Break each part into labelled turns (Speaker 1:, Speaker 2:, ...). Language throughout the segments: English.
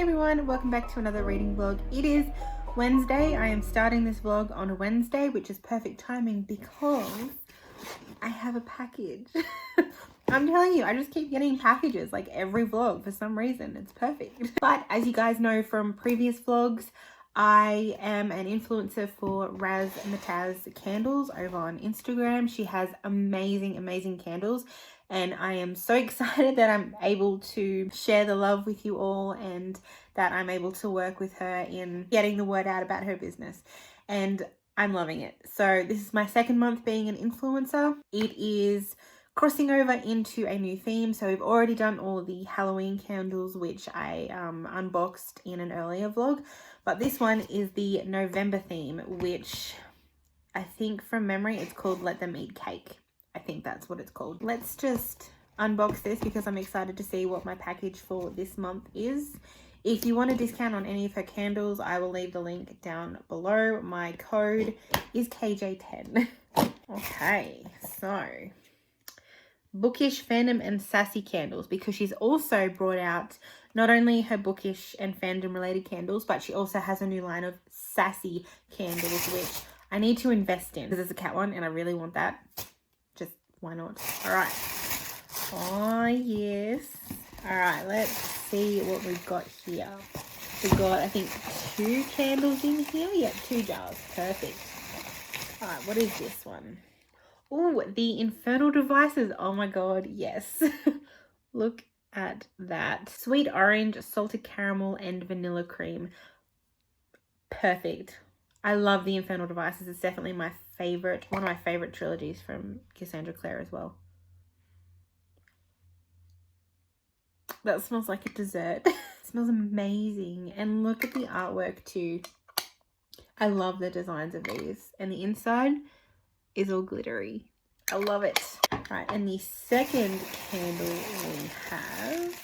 Speaker 1: everyone, welcome back to another reading vlog. It is Wednesday. I am starting this vlog on a Wednesday, which is perfect timing because I have a package. I'm telling you, I just keep getting packages like every vlog for some reason. It's perfect. But as you guys know from previous vlogs, I am an influencer for Readathon candles over on Instagram. She has amazing candles. And I am so excited that I'm able to share the love with you all and that I'm able to work with her in getting the word out about her business. And I'm loving it. So this is my second month being an influencer. It is crossing over into a new theme. So we've already done all the Halloween candles, which I unboxed in an earlier vlog. But this one is the November theme, which I think from memory it's called Let Them Eat Cake. I think that's what it's called. Let's just unbox this because I'm excited to see what my package for this month is. If you want a discount on any of her candles, I will leave the link down below. My code is KJ10. Okay, so bookish, fandom, and sassy candles, because she's also brought out not only her bookish and fandom related candles, but she also has a new line of sassy candles, which I need to invest in because there's a cat one and I really want that. Just why not? All right. Oh yes. All right, let's see what we've got here. We've got, I think, 2 candles in here. Yeah, 2 jars. Perfect. All right, what is this one? Oh, the Infernal Devices. Oh my god, yes. Look at that. Sweet orange, salted caramel, and vanilla cream. Perfect. I love the Infernal Devices. It's definitely my favorite, one of my favorite trilogies from Cassandra Clare as well. That smells like a dessert. It smells amazing. And look at the artwork too. I love the designs of these. And the inside is all glittery. I love it. Right, and the second candle we have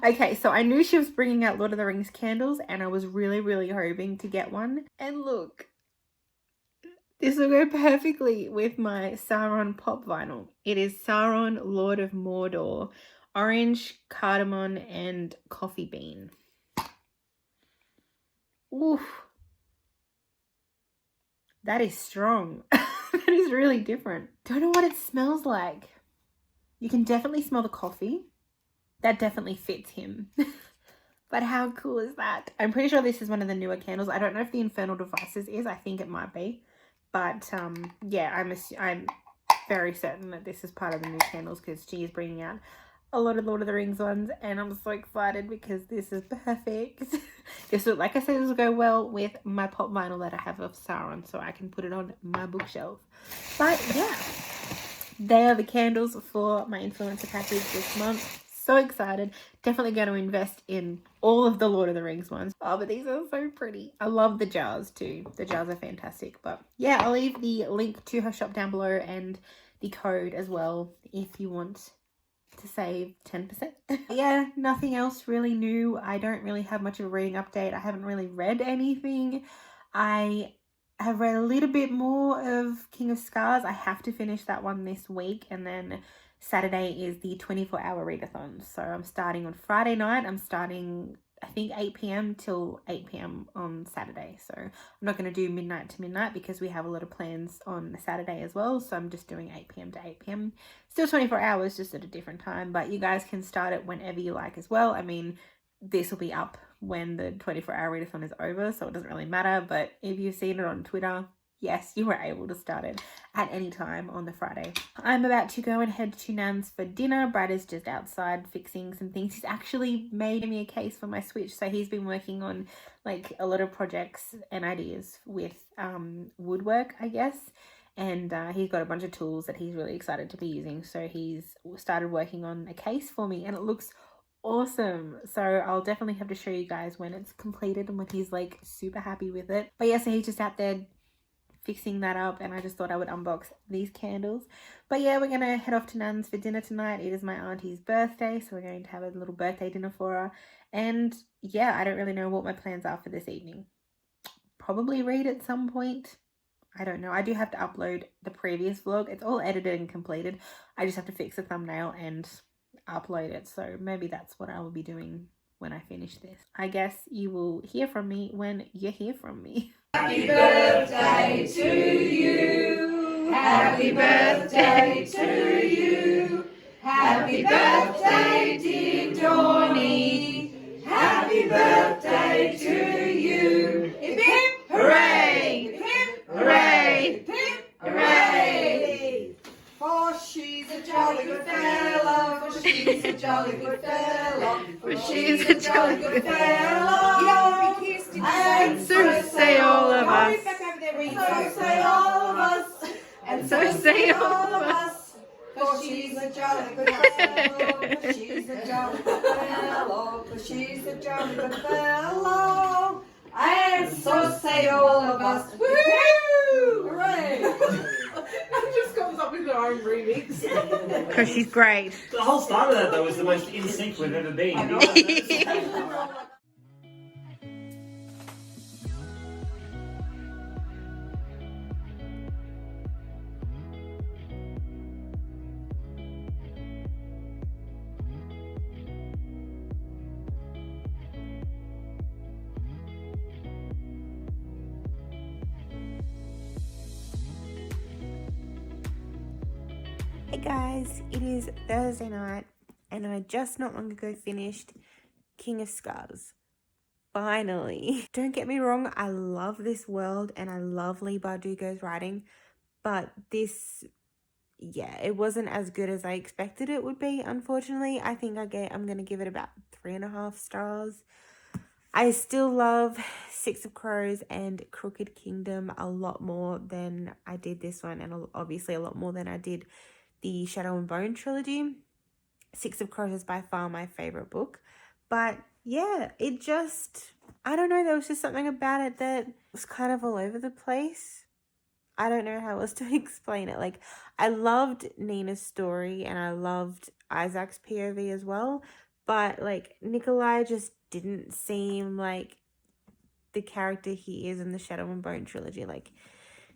Speaker 1: okay, so I knew she was bringing out Lord of the Rings candles and I was really hoping to get one. And look, this will go perfectly with my Sauron pop vinyl. It is Sauron, Lord of Mordor, orange, cardamom, and coffee bean. Oof. That is strong. That is really different. Don't know what it smells like. You can definitely smell the coffee. That definitely fits him. But how cool is that? I'm pretty sure this is one of the newer candles. I don't know if the Infernal Devices is. I think it might be. But yeah, I'm very certain that this is part of the new candles because she is bringing out a lot of Lord of the Rings ones, and I'm so excited because this is perfect. This will, like I said, this will go well with my pop vinyl that I have of Sauron, so I can put it on my bookshelf. But yeah, they are the candles for my influencer package this month. So excited. Definitely going to invest in all of the Lord of the Rings ones. Oh, but these are so pretty. I love the jars too. The jars are fantastic. But yeah, I'll leave the link to her shop down below and the code as well if you want to save 10%. Yeah, nothing else really new. I don't really have much of a reading update. I haven't really read anything. I have read a little bit more of King of Scars. I have to finish that one this week, and then Saturday is the 24-hour readathon. So I'm starting on Friday night. I'm starting, I think, 8 p.m. till 8 p.m. on Saturday. So I'm not going to do midnight to midnight because we have a lot of plans on Saturday as well. So I'm just doing 8 p.m. to 8 p.m. Still 24 hours, just at a different time. But you guys can start it whenever you like as well. I mean, this will be up when the 24-hour readathon is over, so it doesn't really matter. But if you've seen it on Twitter, yes, you were able to start it at any time on the Friday. I'm about to go and head to Nan's for dinner. Brad is just outside fixing some things. He's actually made me a case for my Switch. So he's been working on like a lot of projects and ideas with woodwork, I guess. And he's got a bunch of tools that he's really excited to be using. So he's started working on a case for me and it looks awesome. So I'll definitely have to show you guys when it's completed and when he's like super happy with it. But yeah, so he's just out there fixing that up and I just thought I would unbox these candles. But yeah, we're gonna head off to Nan's for dinner tonight. It is my auntie's birthday, so we're going to have a little birthday dinner for her. And yeah, I don't really know what my plans are for this evening. Probably read at some point. I don't know. I do have to upload the previous vlog. It's all edited and completed. I just have to fix the thumbnail and upload it. So maybe that's what I will be doing when I finish this. I guess you will hear from me when you hear from me.
Speaker 2: Happy birthday to you. Happy birthday to you. Happy birthday, dear Dawny. Happy birthday to you. Hip hip hooray! Hip hip hooray! Hip hip hooray! For she's a jolly good fellow. For she's a jolly good fellow. For she's a jolly good fellow. And so say all of us. So say all of us. And so say all of us. For she's a jolly good fellow. For she's a jolly good fellow. For she's a jolly good fellow. And so say all of us. Woohoo! Hooray! It just comes up with her own remix.
Speaker 1: Because she's great.
Speaker 3: The whole start of that, though, was the most in sync we've ever been.
Speaker 2: I know.
Speaker 1: Hey guys, it is Thursday night and I just not long ago finished King of Scars. Finally. Don't get me wrong, I love this world and I love Leigh Bardugo's writing, but this, yeah, it wasn't as good as I expected it would be, unfortunately. I think I'm going to give it about 3.5 stars. I still love Six of Crows and Crooked Kingdom a lot more than I did this one, and obviously a lot more than I did the Shadow and Bone trilogy. Six of Crows is by far my favorite book. But yeah, it just, I don't know, there was just something about it that was kind of all over the place. I don't know how else to explain it. Like, I loved Nina's story and I loved Isaac's POV as well. But like, Nikolai just didn't seem like the character he is in the Shadow and Bone trilogy. Like,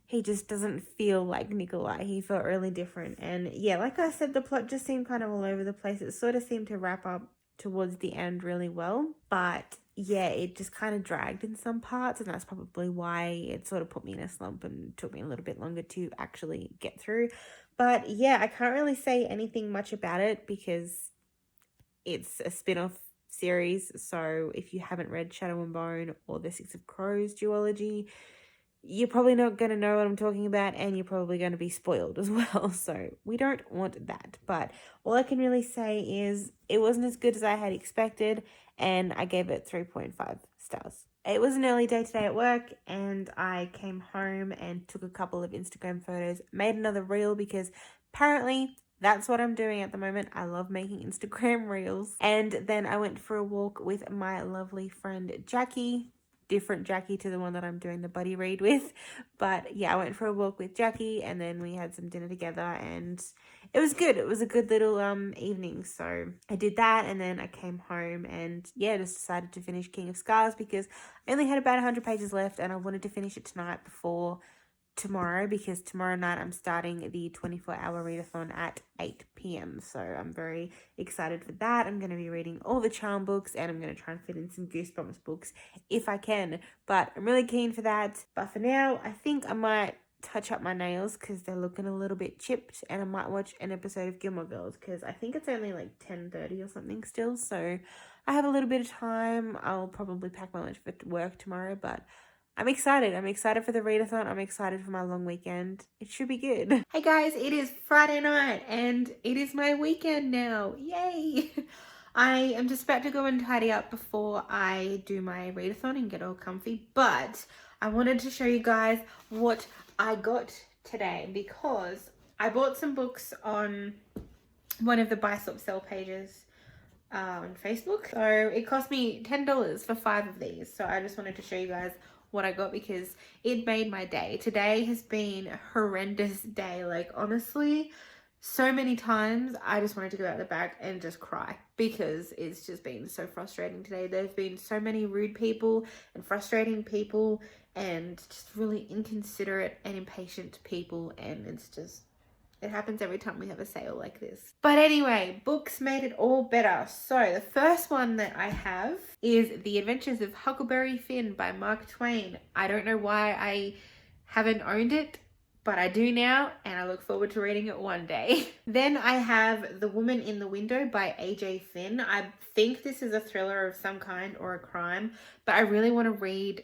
Speaker 1: he just doesn't feel like Nikolai. He felt really different. And yeah, like I said, the plot just seemed kind of all over the place. It sort of seemed to wrap up towards the end really well. But yeah, it just kind of dragged in some parts. And that's probably why it sort of put me in a slump and took me a little bit longer to actually get through. But yeah, I can't really say anything much about it because it's a spin-off series. So if you haven't read Shadow and Bone or the Six of Crows duology, you're probably not going to know what I'm talking about and you're probably going to be spoiled as well. So we don't want that. But all I can really say is it wasn't as good as I had expected and I gave it 3.5 stars. It was an early day today at work and I came home and took a couple of Instagram photos, made another reel because apparently that's what I'm doing at the moment. I love making Instagram reels. And then I went for a walk with my lovely friend Jackie. Different Jackie to the one that I'm doing the buddy read with. But yeah, I went for a walk with Jackie and then we had some dinner together and it was good. It was a good little evening. So I did that and then I came home and yeah, just decided to finish King of Scars because I only had about 100 pages left and I wanted to finish it tonight before tomorrow because tomorrow night I'm starting the 24-hour readathon at 8 p.m. So I'm very excited for that. I'm going to be reading all the Charm books and I'm going to try and fit in some Goosebumps books if I can. But I'm really keen for that. But for now, I think I might touch up my nails because they're looking a little bit chipped and I might watch an episode of Gilmore Girls because I think it's only like 10:30 or something still. So I have a little bit of time. I'll probably pack my lunch for work tomorrow, but I'm excited. I'm excited for the readathon. I'm excited for my long weekend. It should be good. Hey guys, it is Friday night and it is my weekend now. Yay! I am just about to go and tidy up before I do my readathon and get all comfy. But I wanted to show you guys what I got today because I bought some books on one of the buy swap sell pages on Facebook. So it cost me $10 for 5 of these. So I just wanted to show you guys what I got because it made my day. Today has been a horrendous day. Like honestly, so many times I just wanted to go out the back and just cry because it's just been so frustrating today. There's been so many rude people and frustrating people and just really inconsiderate and impatient people, and it happens every time we have a sale like this. But anyway, books made it all better. So the first one that I have is The Adventures of Huckleberry Finn by Mark Twain. I don't know why I haven't owned it, but I do now, and I look forward to reading it one day. Then I have The Woman in the Window by A.J. Finn. I think this is a thriller of some kind or a crime, but I really want to read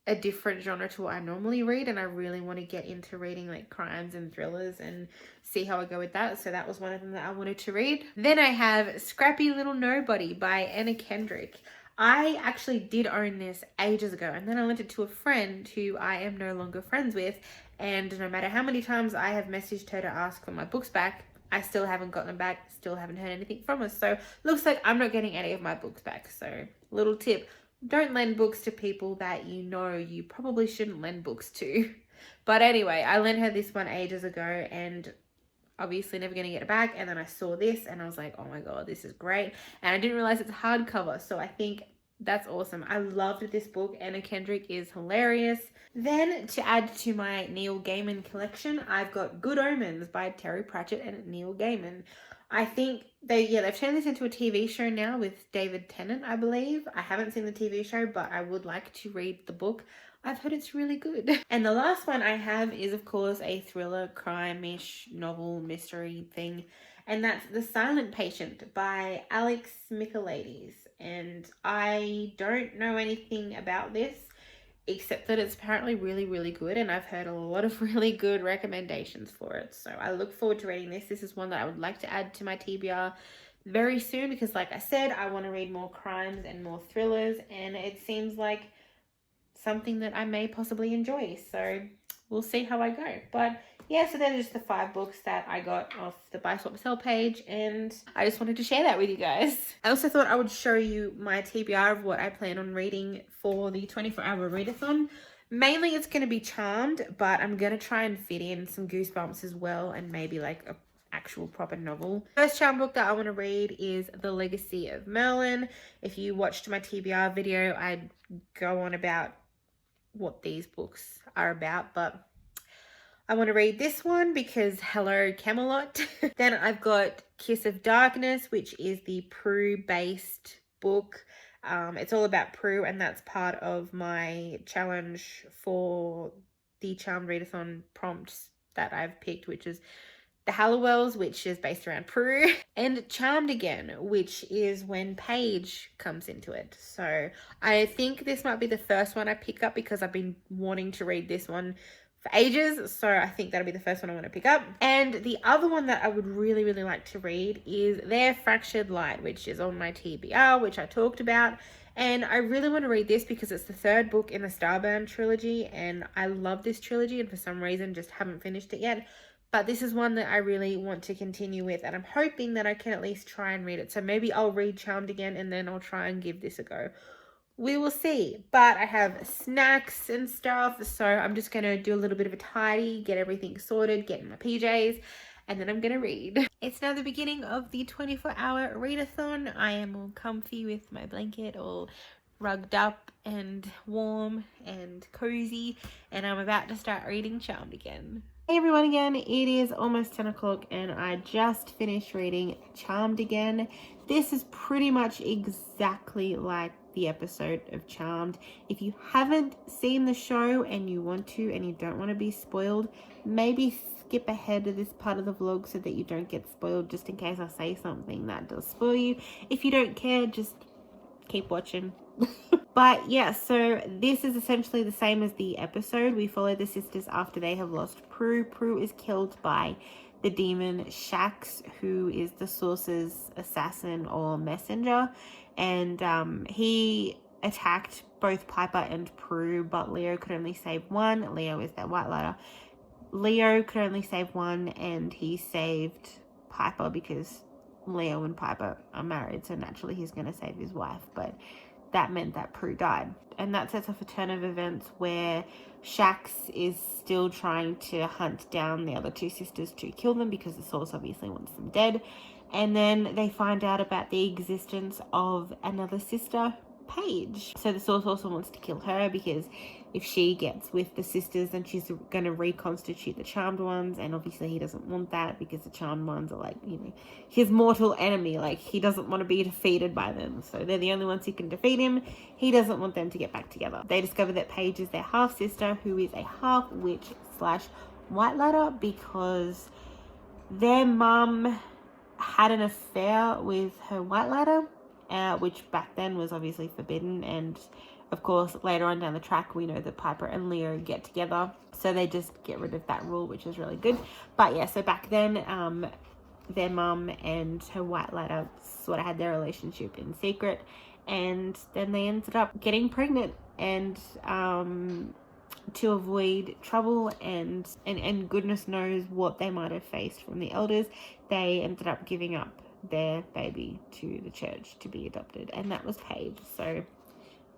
Speaker 1: a different genre to what I normally read, and I really want to get into reading like crimes and thrillers and see how I go with that. So that was one of them that I wanted to read. Then I have Scrappy Little Nobody by Anna Kendrick. I actually did own this ages ago, and then I lent it to a friend who I am no longer friends with, and no matter how many times I have messaged her to ask for my books back, I still haven't gotten them back, still haven't heard anything from her. So looks like I'm not getting any of my books back. So little tip, don't lend books to people that you know you probably shouldn't lend books to. But anyway, I lent her this one ages ago, and obviously never going to get it back. And then I saw this and I was like, oh my god, this is great. And I didn't realize it's hardcover, so I think that's awesome. I loved this book. Anna Kendrick is hilarious. Then to add to my Neil Gaiman collection, I've got Good Omens by Terry Pratchett and Neil Gaiman. I think they've turned this into a TV show now with David Tennant, I believe. I haven't seen the TV show, but I would like to read the book. I've heard it's really good. And the last one I have is, of course, a thriller, crime-ish, novel, mystery thing. And that's The Silent Patient by Alex Michaelides. And I don't know anything about this, except that it's apparently really, really good, and I've heard a lot of really good recommendations for it. So I look forward to reading this. This is one that I would like to add to my TBR very soon, because like I said, I want to read more crimes and more thrillers, and it seems like something that I may possibly enjoy. So we'll see how I go. But yeah, so they're just the 5 books that I got off the Buy Swap Sell page, and I just wanted to share that with you guys. I also thought I would show you my TBR of what I plan on reading for the 24-hour readathon. Mainly it's going to be Charmed, but I'm going to try and fit in some Goosebumps as well, and maybe like a actual proper novel. First Charmed book that I want to read is The Legacy of Merlin. If you watched my TBR video, I'd go on about what these books are about, but I want to read this one because hello Camelot. Then I've got Kiss of Darkness, which is the Prue based book. It's all about Prue, and that's part of my challenge for the Charmed Readathon prompts that I've picked, which is The Hallowells, which is based around Prue, and Charmed Again, which is when Paige comes into it. So I think this might be the first one I pick up because I've been wanting to read this one for ages, so I think that'll be the first one I want to pick up. And the other one that I would really, really like to read is Their Fractured Light, which is on my TBR, which I talked about. And I really want to read this because it's the 3rd book in the Starbound trilogy, and I love this trilogy, and for some reason just haven't finished it yet. But this is one that I really want to continue with, and I'm hoping that I can at least try and read it. So maybe I'll read Charmed Again, and then I'll try and give this a go. We will see. But I have snacks and stuff, so I'm just going to do a little bit of a tidy, get everything sorted, get in my PJs, and then I'm going to read. It's now the beginning of the 24-hour readathon. I am all comfy with my blanket, all rugged up and warm and cozy, and I'm about to start reading Charmed Again. Hey everyone again, it is almost 10 o'clock and I just finished reading Charmed Again. This is pretty much exactly like the episode of Charmed. If you haven't seen the show and you want to and you don't want to be spoiled, maybe skip ahead to this part of the vlog so that you don't get spoiled, just in case I say something that does spoil you. If you don't care, just keep watching. But yeah, so this is essentially the same as the episode. We follow the sisters after they have lost Prue. Prue is killed by the demon Shax, who is the Source's assassin or messenger, and he attacked both Piper and Prue, but Leo could only save one. Leo is that white lighter. Leo could only save one, and he saved Piper because Leo and Piper are married, so naturally he's going to save his wife, but that meant that Prue died. And that sets off a turn of events where Shax is still trying to hunt down the other 2 sisters to kill them because the Source obviously wants them dead. And then they find out about the existence of another sister Paige. So the source also wants to kill her because if she gets with the sisters, then she's going to reconstitute the charmed ones, and obviously he doesn't want that because the charmed ones are like, you know, his mortal enemy. Like, he doesn't want to be defeated by them, so they're the only ones who can defeat him. He doesn't want them to get back together. They discover that Paige is their half sister, who is a half witch / white ladder, because their mum had an affair with her white ladder, which back then was obviously forbidden. And of course, later on down the track, we know that Piper and Leo get together, so they just get rid of that rule, which is really good. But yeah, so back then, their mum and her white ladder sort of had their relationship in secret, and then they ended up getting pregnant, and to avoid trouble and goodness knows what they might have faced from the elders, they ended up giving up their baby to the church to be adopted, and that was Paige. So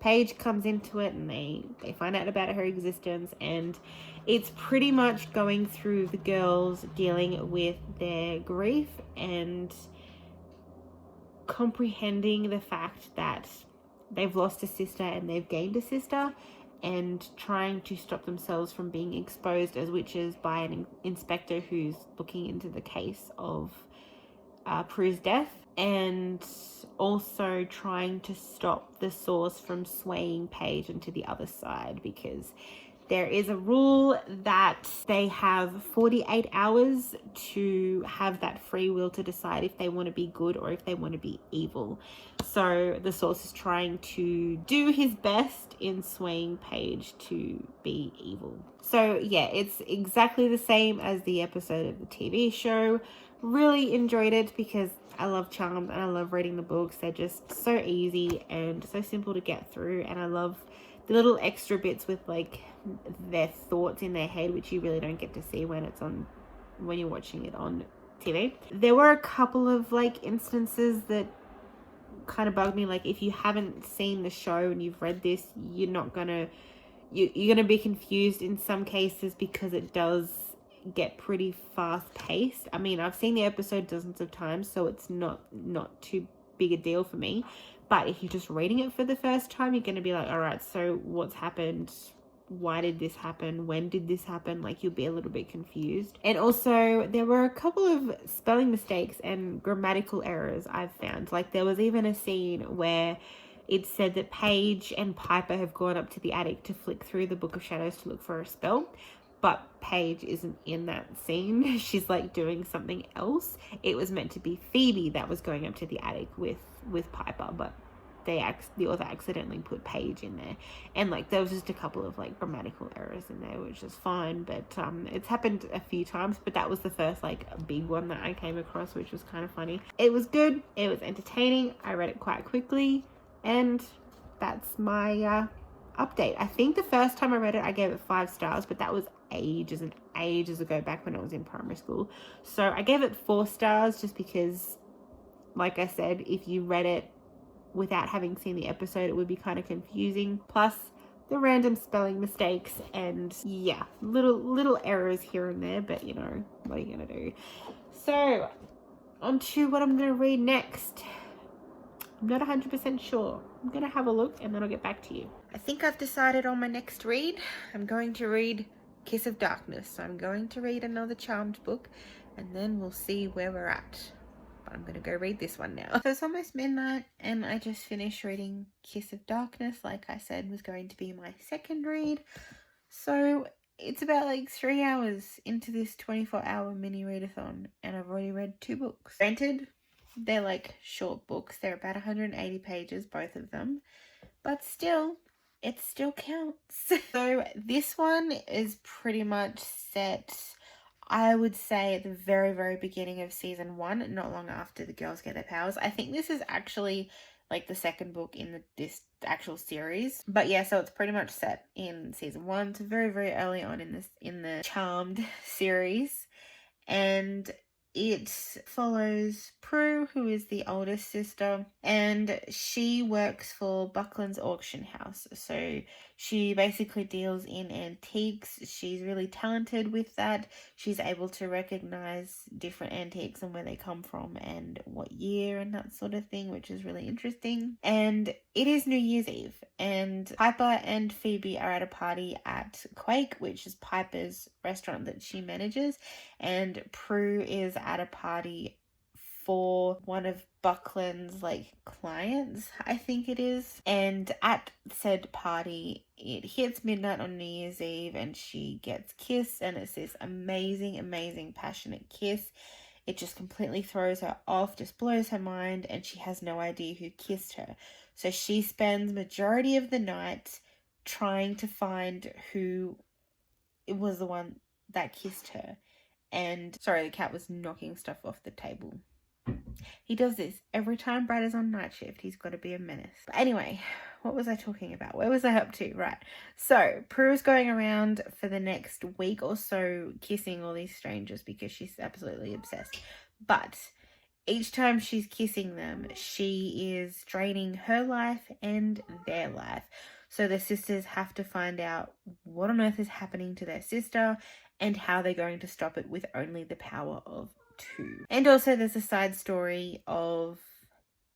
Speaker 1: Paige comes into it, and they find out about her existence, and it's pretty much going through the girls dealing with their grief and comprehending the fact that they've lost a sister and they've gained a sister, and trying to stop themselves from being exposed as witches by an inspector who's looking into the case of Prue's death, and also trying to stop the source from swaying Paige into the other side, because there is a rule that they have 48 hours to have that free will to decide if they want to be good or if they want to be evil. So the source is trying to do his best in swaying Paige to be evil. So yeah, it's exactly the same as the episode of the TV show. Really enjoyed it because I love Charmed and I love reading the books. They're just so easy and so simple to get through, and I love the little extra bits with like their thoughts in their head, which you really don't get to see when you're watching it on TV. There were a couple of like instances that kind of bugged me. Like, if you haven't seen the show and you've read this, you're gonna be confused in some cases because it does get pretty fast paced. I mean, I've seen the episode dozens of times, so it's not too big a deal for me. But if you're just reading it for the first time, you're going to be like, all right, so what's happened? Why did this happen? When did this happen? Like, you'll be a little bit confused. And also, there were a couple of spelling mistakes and grammatical errors I've found. Like, there was even a scene where it said that Paige and Piper have gone up to the attic to flick through the Book of Shadows to look for a spell. But Paige isn't in that scene. She's like doing something else. It was meant to be Phoebe that was going up to the attic with Piper, but the author accidentally put Paige in there, and like there was just a couple of like grammatical errors in there, which is fine. But it's happened a few times, but that was the first like big one that I came across, which was kind of funny. It was good. It was entertaining. I read it quite quickly, and that's my update. I think the first time I read it, I gave it 5 stars, but that was ages and ages ago, back when I was in primary school. So I gave it 4 stars just because, like I said, if you read it without having seen the episode, it would be kind of confusing. Plus the random spelling mistakes and yeah, little errors here and there, but you know, what are you gonna do? So on to what I'm gonna read next. I'm not 100% sure. I'm gonna have a look and then I'll get back to you. I think I've decided on my next read. I'm going to read Kiss of Darkness. So I'm going to read another Charmed book, and then we'll see where we're at. But I'm going to go read this one now. So it's almost midnight, and I just finished reading Kiss of Darkness. Like I said, was going to be my second read. So it's about like 3 hours into this 24-hour mini readathon, and I've already read 2 books. Granted, they're like short books. They're about 180 pages, both of them. But still, it still counts. So this one is pretty much set, I would say, at the very, very beginning of season 1, not long after the girls get their powers. I think this is actually like the second book in this actual series. But yeah, so it's pretty much set in season 1. It's very, very early on in the Charmed series. And It follows Prue, who is the oldest sister, and she works for Buckland's auction house. So she basically deals in antiques. She's really talented with that. She's able to recognize different antiques and where they come from and what year and that sort of thing, which is really interesting. And it is New Year's Eve, and Piper and Phoebe are at a party at Quake, which is Piper's restaurant that she manages, and Prue is at a party for one of Buckland's clients, I think it is. And at said party, it hits midnight on New Year's Eve and she gets kissed, and it's this amazing passionate kiss. It just completely throws her off, just blows her mind, and she has no idea who kissed her. So she spends majority of the night trying to find who it was the one that kissed her. And sorry, the cat was knocking stuff off the table. He does this every time Brad is on night shift. He's got to be a menace. But anyway, what was I talking about? Where was I up to? Right. So Prue's going around for the next week or so kissing all these strangers because she's absolutely obsessed. But each time she's kissing them, she is draining her life and their life. So the sisters have to find out what on earth is happening to their sister and how they're going to stop it with only the power of 2. And also there's a side story of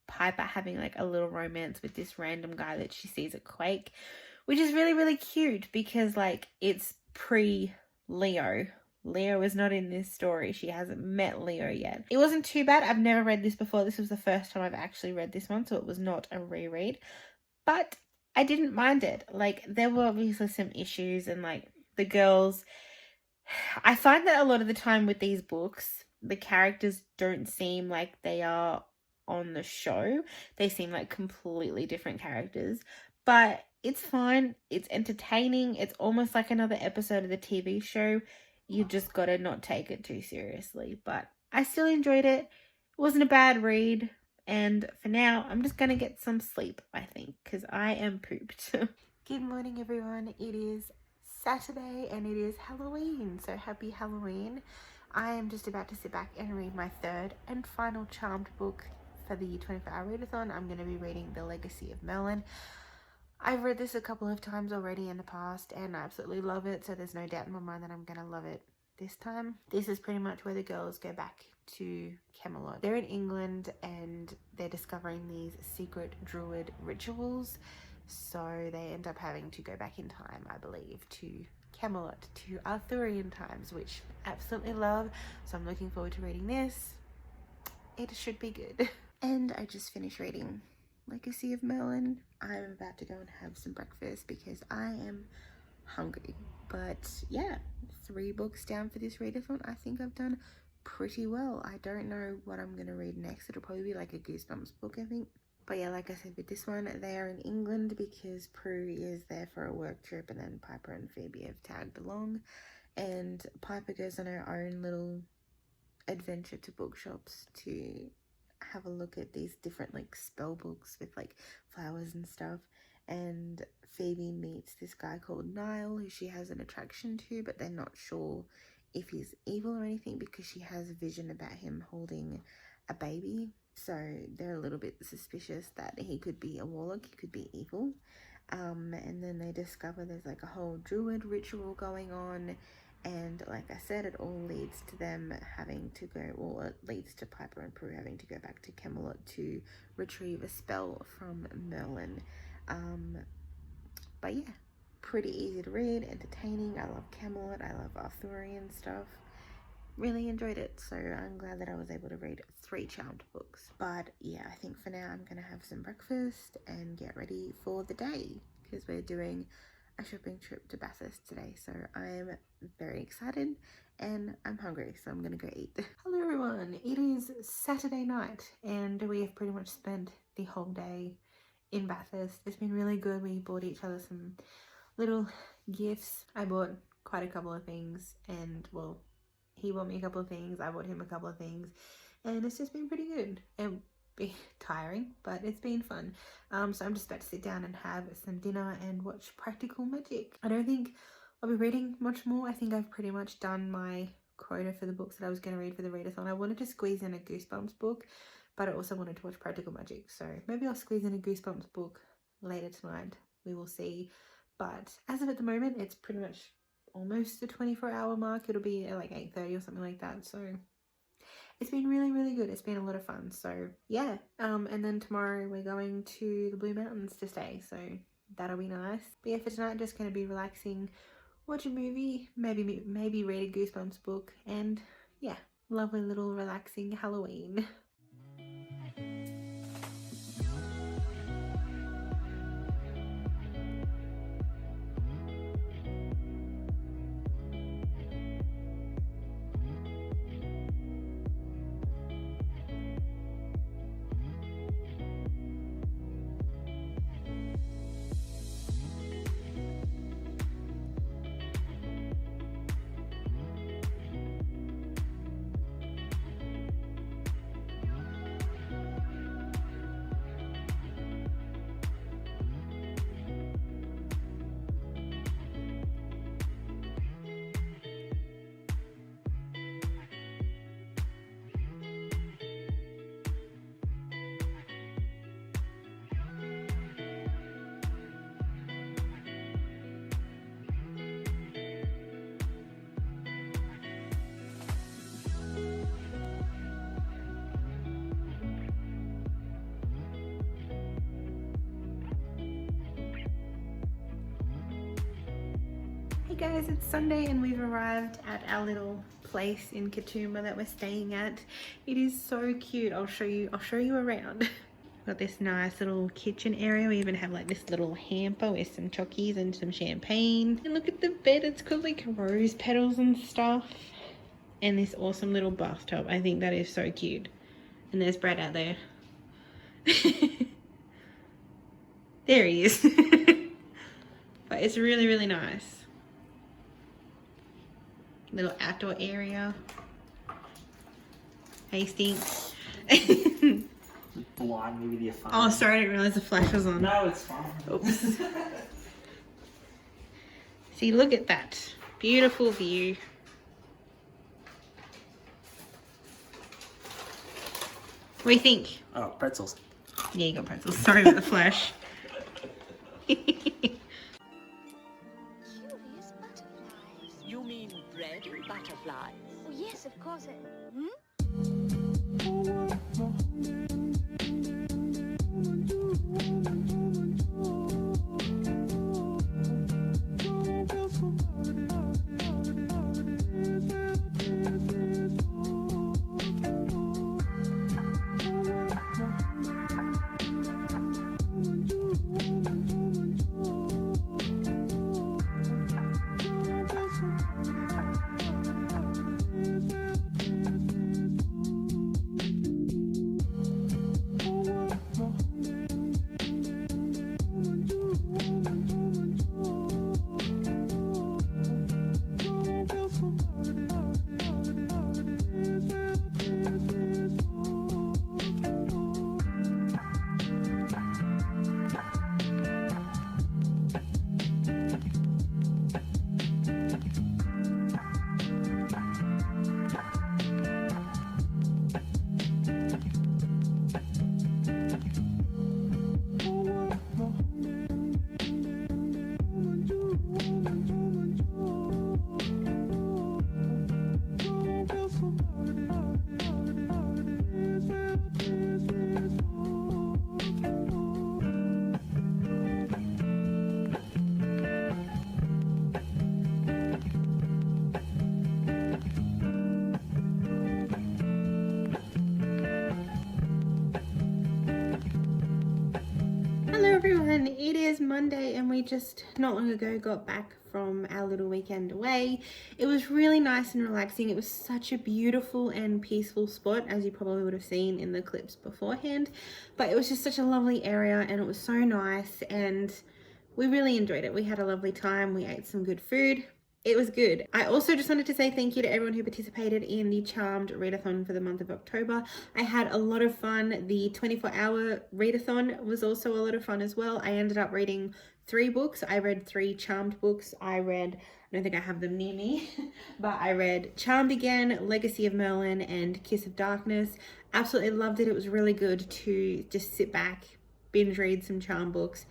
Speaker 1: Piper having a little romance with this random guy that she sees at Quake, which is really cute because it's pre-Leo. Leo is not in this story. She hasn't met Leo yet. It wasn't too bad. I've never read this before. This was the first time I've actually read this one, so it was not a reread. But I didn't mind it. There were obviously some issues, and the girls... I find that a lot of the time with these books, the characters don't seem like they are on the show. They seem like completely different characters. But it's fine. It's entertaining. It's almost like another episode of the TV show. You just gotta not take it too seriously. But I still enjoyed it. It wasn't a bad read. And for now, I'm just gonna get some sleep, I think, because I am pooped. Good morning, everyone. It is Saturday and it is Halloween, so happy Halloween. I am just about to sit back and read my third and final Charmed book for the 24-hour readathon. I'm going to be reading The Legacy of Merlin. I've read this a couple of times already in the past and I absolutely love it, so there's no doubt in my mind that I'm going to love it this time. This is pretty much where the girls go back to Camelot. They're in England and they're discovering these secret druid rituals. So they end up having to go back in time, I believe, to Camelot, to Arthurian times, which I absolutely love. So I'm looking forward to reading this. It should be good. And I just finished reading Legacy of Merlin. I'm about to go and have some breakfast because I am hungry. But yeah, 3 books down for this readathon. I think I've done pretty well. I don't know what I'm going to read next. It'll probably be a Goosebumps book, I think. But yeah, like I said, with this one, they are in England because Prue is there for a work trip and then Piper and Phoebe have tagged along. And Piper goes on her own little adventure to bookshops to have a look at these different spell books with flowers and stuff. And Phoebe meets this guy called Niall who she has an attraction to, but they're not sure if he's evil or anything because she has a vision about him holding a baby. So they're a little bit suspicious that he could be a warlock, he could be evil. And then they discover there's a whole druid ritual going on. And like I said, it all leads to them having to go, or it leads to Piper and Prue having to go back to Camelot to retrieve a spell from Merlin. But yeah, pretty easy to read, entertaining. I love Camelot, I love Arthurian stuff. Really enjoyed it, so I'm glad that I was able to read 3 Charmed books. But yeah, I think for now I'm gonna have some breakfast and get ready for the day because we're doing a shopping trip to Bathurst today, so I'm very excited and I'm hungry, so I'm gonna go eat. Hello everyone, it is Saturday night and we have pretty much spent the whole day in Bathurst. It's been really good. We bought each other some little gifts. I bought quite a couple of things, and well, he bought me a couple of things, I bought him a couple of things, and it's just been pretty good. It'll be tiring, but it's been fun. So I'm just about to sit down and have some dinner and watch Practical Magic. I don't think I'll be reading much more. I think I've pretty much done my quota for the books that I was going to read for the readathon. I wanted to squeeze in a Goosebumps book, but I also wanted to watch Practical Magic. So maybe I'll squeeze in a Goosebumps book later tonight. We will see. But as of at the moment, it's pretty much almost the 24-hour mark. It'll be at like 8:30 or something like that. So it's been really, really good. It's been a lot of fun. So yeah, and then tomorrow we're going to the Blue Mountains to stay. So that'll be nice. But yeah, for tonight, just going to be relaxing, watch a movie, maybe read a Goosebumps book, and yeah, lovely little relaxing Halloween. Hey guys, it's Sunday and we've arrived at our little place in Katoomba that we're staying at. It is so cute. I'll show you around. Got this nice little kitchen area. We even have like this little hamper with some chockies and some champagne. And look at the bed. It's got like rose petals and stuff. And this awesome little bathtub. I think that is so cute. And there's Brad out there. There he is. But it's really, really nice. Little outdoor area. Hey, Stink.
Speaker 3: Blind me with your phone.
Speaker 1: Oh, sorry, I didn't realize the flash was on.
Speaker 3: No, it's fine.
Speaker 1: Oops. See, look at that. Beautiful view. What do you think?
Speaker 3: Oh, pretzels.
Speaker 1: Yeah, you got pretzels. Sorry about the flash.
Speaker 4: Curious butterflies.
Speaker 2: You mean bread butterflies?
Speaker 4: Oh, yes, of course.
Speaker 1: Everyone, it is Monday and we just not long ago got back from our little weekend away. It was really nice and relaxing. It was such a beautiful and peaceful spot, as you probably would have seen in the clips beforehand, but it was just such a lovely area and it was so nice and we really enjoyed it. We had a lovely time. We ate some good food. It was good. I also just wanted to say thank you to everyone who participated in the Charmed Readathon for the month of October. I had a lot of fun. The 24-hour Readathon was also a lot of fun as well. I ended up reading 3 books. I read 3 Charmed books. I don't think I have them near me, but I read Charmed again, Legacy of Merlin, and Kiss of Darkness. Absolutely loved it. It was really good to just sit back, binge read some Charmed books.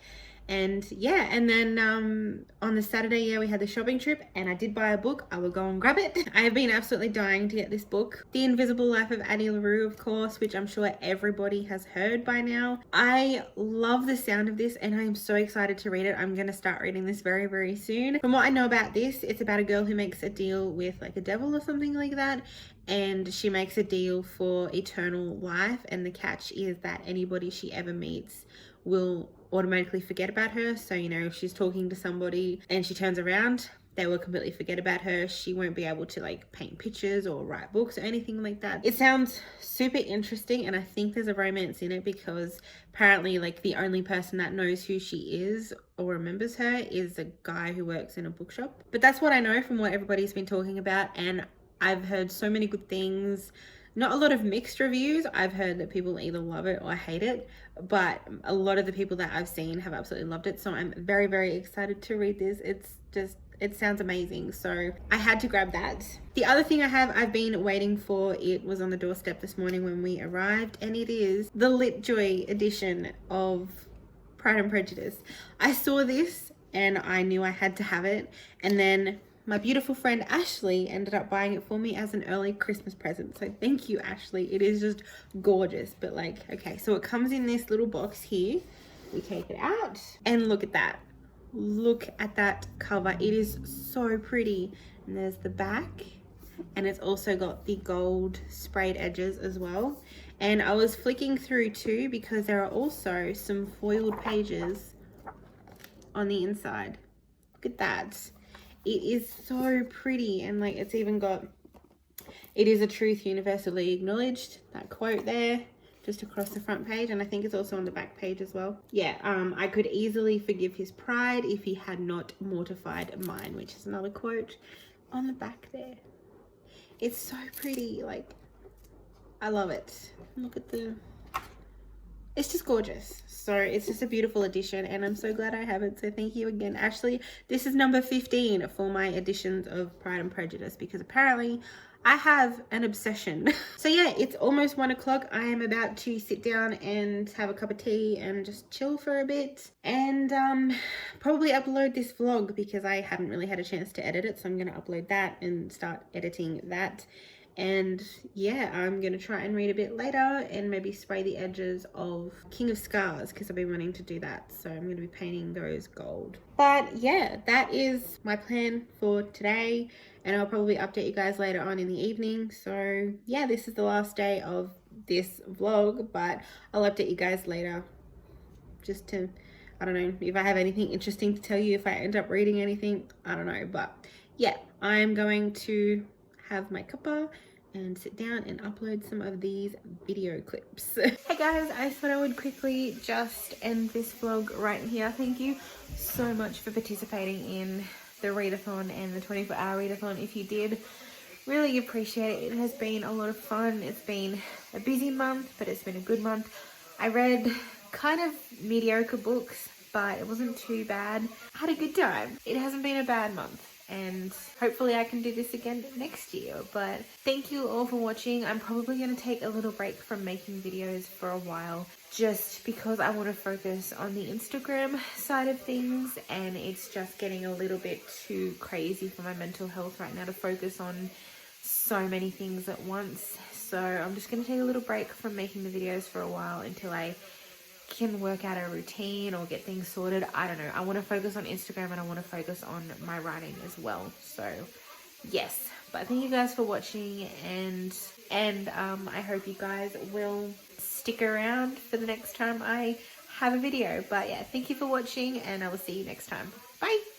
Speaker 1: And yeah, and then on the Saturday, we had the shopping trip and I did buy a book. I will go and grab it. I have been absolutely dying to get this book. The Invisible Life of Addie LaRue, of course, which I'm sure everybody has heard by now. I love the sound of this and I am so excited to read it. I'm going to start reading this very, very soon. From what I know about this, it's about a girl who makes a deal with like a devil or something like that. And she makes a deal for eternal life. And the catch is that anybody she ever meets will automatically forget about her. So, you know, if she's talking to somebody and she turns around, they will completely forget about her. She won't be able to like paint pictures or write books or anything like that. It sounds super interesting and I think there's a romance in it because apparently like the only person that knows who she is or remembers her is a guy who works in a bookshop. But that's what I know from what everybody's been talking about, and I've heard so many good things. Not a lot of mixed reviews. I've heard that people either love it or hate it, but a lot of the people that I've seen have absolutely loved it. So I'm very, very excited to read this. It sounds amazing. So I had to grab that. The other thing I've been waiting for, it was on the doorstep this morning when we arrived, and it is the LitJoy edition of Pride and Prejudice. I saw this and I knew I had to have it, and then my beautiful friend Ashley ended up buying it for me as an early Christmas present. So thank you, Ashley. It is just gorgeous. But like, okay, so it comes in this little box here. We take it out and look at that. Look at that cover. It is so pretty. And there's the back, and it's also got the gold sprayed edges as well. And I was flicking through too because there are also some foiled pages on the inside. Look at that. It is so pretty, and like it's even got, it is a truth universally acknowledged, that quote there just across the front page, and I think it's also on the back page as well. Yeah, I could easily forgive his pride if he had not mortified mine, which is another quote on the back there. It's so pretty. Like, I love it. Look at the, it's just gorgeous. So it's just a beautiful edition and I'm so glad I have it. So thank you again, Ashley. This is number 15 for my editions of Pride and Prejudice because apparently I have an obsession. So yeah, it's almost 1 o'clock. I am about to sit down and have a cup of tea and just chill for a bit and probably upload this vlog because I haven't really had a chance to edit it. So I'm going to upload that and start editing that. And yeah, I'm gonna try and read a bit later and maybe spray the edges of King of Scars because I've been wanting to do that. So I'm gonna be painting those gold. But yeah, that is my plan for today, and I'll probably update you guys later on in the evening. So yeah, this is the last day of this vlog, but I'll update you guys later just to, I don't know, if I have anything interesting to tell you, if I end up reading anything, I don't know. But yeah, I'm going to have my cuppa and sit down and upload some of these video clips. Hey guys, I thought I would quickly just end this vlog right here. Thank you so much for participating in the readathon and the 24-hour readathon. If you did, really appreciate it. It has been a lot of fun. It's been a busy month, but it's been a good month. I read kind of mediocre books, but it wasn't too bad. I had a good time. It hasn't been a bad month. And hopefully I can do this again next year. But thank you all for watching. I'm probably going to take a little break from making videos for a while just because I want to focus on the Instagram side of things, and it's just getting a little bit too crazy for my mental health right now to focus on so many things at once. So I'm just going to take a little break from making the videos for a while until I can work out a routine or get things sorted. I don't know. I want to focus on Instagram and I want to focus on my writing as well. So yes, but thank you guys for watching, and I hope you guys will stick around for the next time I have a video. But yeah, thank you for watching and I will see you next time. Bye.